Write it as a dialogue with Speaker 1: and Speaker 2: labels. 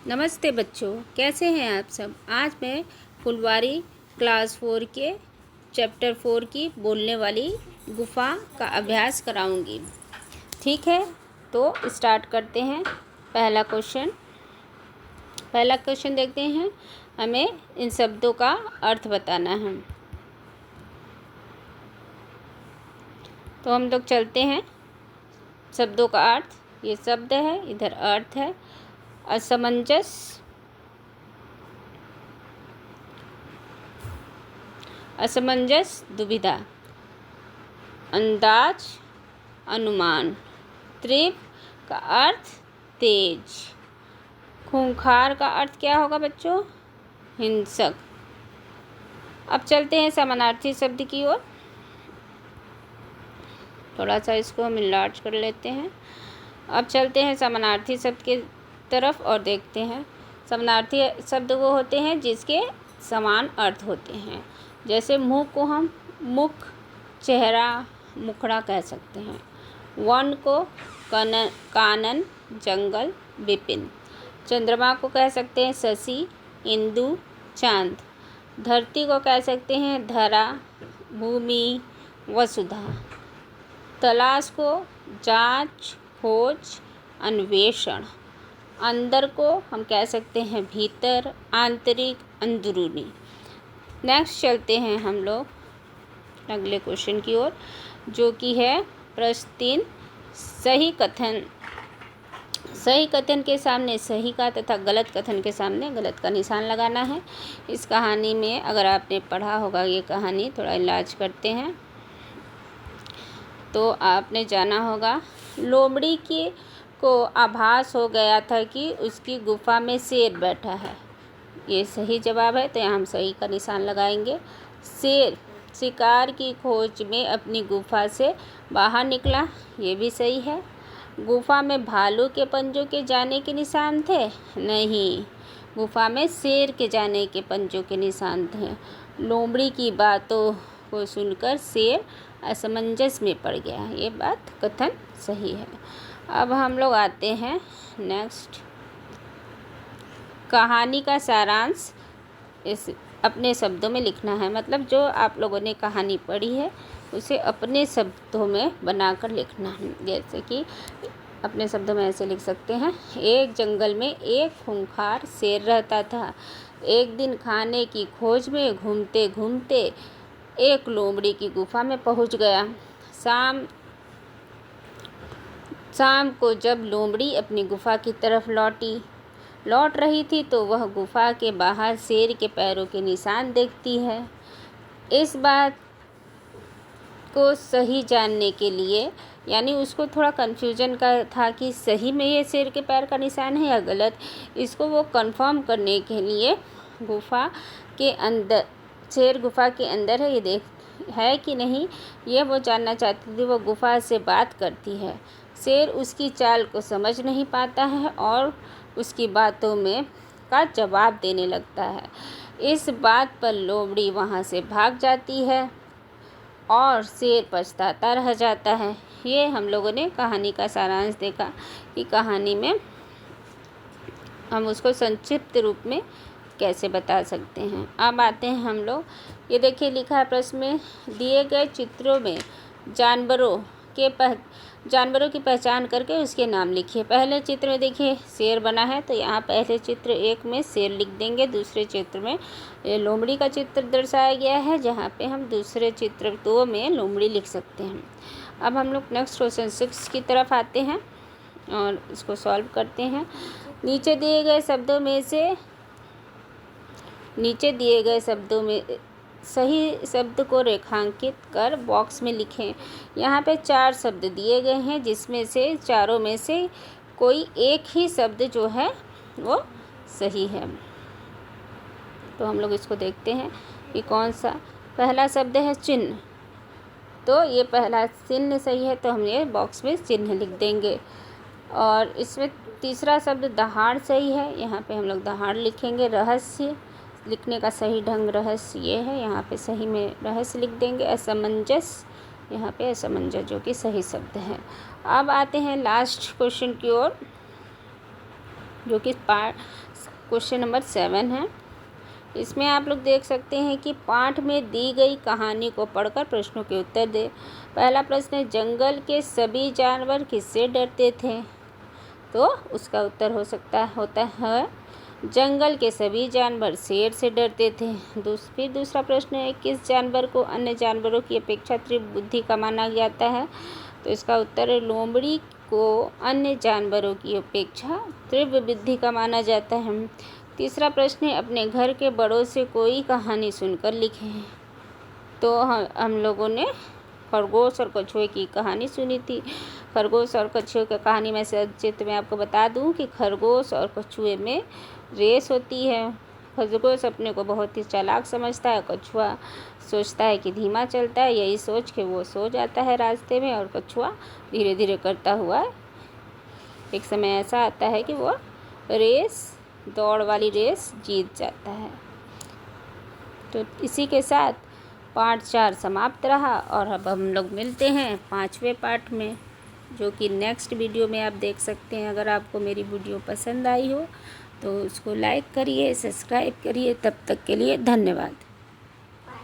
Speaker 1: नमस्ते बच्चों, कैसे हैं आप सब। आज मैं फुलवारी क्लास 4 के चैप्टर 4 की बोलने वाली गुफा का अभ्यास कराऊंगी। ठीक है, तो स्टार्ट करते हैं। पहला क्वेश्चन देखते हैं। हमें इन शब्दों का अर्थ बताना है। तो हम लोग चलते हैं। शब्दों का अर्थ, ये शब्द है, इधर अर्थ है। असमंजस, असमंजस दुविधा। अंदाज, अनुमान। तीव्र का अर्थ तेज। खूंखार का अर्थ क्या होगा बच्चों? हिंसक। अब चलते हैं समानार्थी शब्द की ओर। थोड़ा सा इसको हम इनलार्ज कर लेते हैं। अब चलते हैं समानार्थी शब्द के तरफ और देखते हैं। समानार्थी शब्द वो होते हैं जिसके समान अर्थ होते हैं। जैसे मुँह को हम मुख, चेहरा, मुखड़ा कह सकते हैं। वन को कानन, जंगल, विपिन। चंद्रमा को कह सकते हैं शशि, इंदु, चांद। धरती को कह सकते हैं धरा, भूमि, वसुधा। तलाश को जांच, खोज, अन्वेषण। अंदर को हम कह सकते हैं भीतर, आंतरिक, अंदरूनी। नेक्स्ट चलते हैं हम लोग अगले क्वेश्चन की ओर, जो कि है प्रश्न 3। सही कथन। सही कथन के सामने सही का तथा गलत कथन के सामने गलत का निशान लगाना है। इस कहानी में अगर आपने पढ़ा होगा, ये कहानी थोड़ा इलाज करते हैं तो आपने जाना होगा। लोमड़ी को आभास हो गया था कि उसकी गुफा में शेर बैठा है। ये सही जवाब है, तो यहाँ हम सही का निशान लगाएंगे। शेर शिकार की खोज में अपनी गुफा से बाहर निकला, ये भी सही है। गुफा में भालू के पंजों के जाने के निशान थे? नहीं, गुफा में शेर के जाने के पंजों के निशान थे। लोमड़ी की बातों को सुनकर शेर असमंजस में पड़ गया, ये बात कथन सही है। अब हम लोग आते हैं नेक्स्ट। कहानी का सारांश इस अपने शब्दों में लिखना है। मतलब जो आप लोगों ने कहानी पढ़ी है उसे अपने शब्दों में बनाकर लिखना है। जैसे कि अपने शब्दों में ऐसे लिख सकते हैं। एक जंगल में एक खूंखार शेर रहता था। एक दिन खाने की खोज में घूमते घूमते एक लोमड़ी की गुफा में पहुंच गया। शाम को जब लोमड़ी अपनी गुफा की तरफ लौट रही थी तो वह गुफा के बाहर शेर के पैरों के निशान देखती है। इस बात को सही जानने के लिए, यानी उसको थोड़ा कन्फ्यूजन का था कि सही में ये शेर के पैर का निशान है या गलत, इसको वो कंफर्म करने के लिए गुफा के अंदर, शेर गुफा के अंदर है, ये है कि नहीं, ये वो जानना चाहती थी। वो गुफा से बात करती है। शेर उसकी चाल को समझ नहीं पाता है और उसकी बातों में का जवाब देने लगता है। इस बात पर लोमड़ी वहाँ से भाग जाती है और शेर पछताता रह जाता है। ये हम लोगों ने कहानी का सारांश देखा कि कहानी में हम उसको संक्षिप्त रूप में कैसे बता सकते हैं। अब आते हैं हम लोग, ये देखिए लिखा है प्रश्न में, दिए गए चित्रों में जानवरों की पहचान करके उसके नाम लिखिए। पहले चित्र में देखिए शेर बना है, तो यहाँ पहले चित्र 1 में शेर लिख देंगे। दूसरे चित्र में लोमड़ी का चित्र दर्शाया गया है, जहाँ पे हम दूसरे चित्र 2 में लोमड़ी लिख सकते हैं। अब हम लोग नेक्स्ट क्वेश्चन 6 की तरफ आते हैं और इसको सॉल्व करते हैं। नीचे दिए गए शब्दों में सही शब्द को रेखांकित कर बॉक्स में लिखें। यहाँ पे 4 शब्द दिए गए हैं, जिसमें से चारों में से कोई एक ही शब्द जो है वो सही है। तो हम लोग इसको देखते हैं कि कौन सा। पहला शब्द है चिन्ह, तो ये पहला चिन्ह सही है, तो हम ये बॉक्स में चिन्ह लिख देंगे। और इसमें तीसरा शब्द दहाड़ सही है, यहाँ पे हम लोग दहाड़ लिखेंगे। रहस्य लिखने का सही ढंग रहस्य ये है, यहाँ पे सही में रहस्य लिख देंगे। असमंजस, यहाँ पे असमंजस जो कि सही शब्द है। अब आते हैं लास्ट क्वेश्चन की ओर, जो कि क्वेश्चन नंबर 7 है। इसमें आप लोग देख सकते हैं कि पाठ में दी गई कहानी को पढ़कर प्रश्नों के उत्तर दे। पहला प्रश्न है, जंगल के सभी जानवर किससे डरते थे? तो उसका उत्तर होता है जंगल के सभी जानवर शेर से डरते थे। फिर दूसरा प्रश्न है, किस जानवर को अन्य जानवरों की अपेक्षा तीव्र बुद्धि का माना जाता है? तो इसका उत्तर है लोमड़ी को अन्य जानवरों की अपेक्षा तीव्र बुद्धि का माना जाता है। तीसरा प्रश्न है, अपने घर के बड़ों से कोई कहानी सुनकर लिखें। तो हम लोगों ने खरगोश और कछुए की कहानी सुनी थी। खरगोश और कछुए की कहानी में संक्षिप्त में आपको बता दूं कि खरगोश और कछुए में रेस होती है। खरगोश अपने को बहुत ही चालाक समझता है, कछुआ सोचता है कि धीमा चलता है। यही सोच के वो सो जाता है रास्ते में, और कछुआ धीरे धीरे करता हुआ एक समय ऐसा आता है कि वो दौड़ वाली रेस जीत जाता है। तो इसी के साथ पार्ट 4 समाप्त रहा, और अब हम लोग मिलते हैं 5वें पार्ट में, जो कि नेक्स्ट वीडियो में आप देख सकते हैं। अगर आपको मेरी वीडियो पसंद आई हो तो उसको लाइक करिए, सब्सक्राइब करिए। तब तक के लिए धन्यवाद।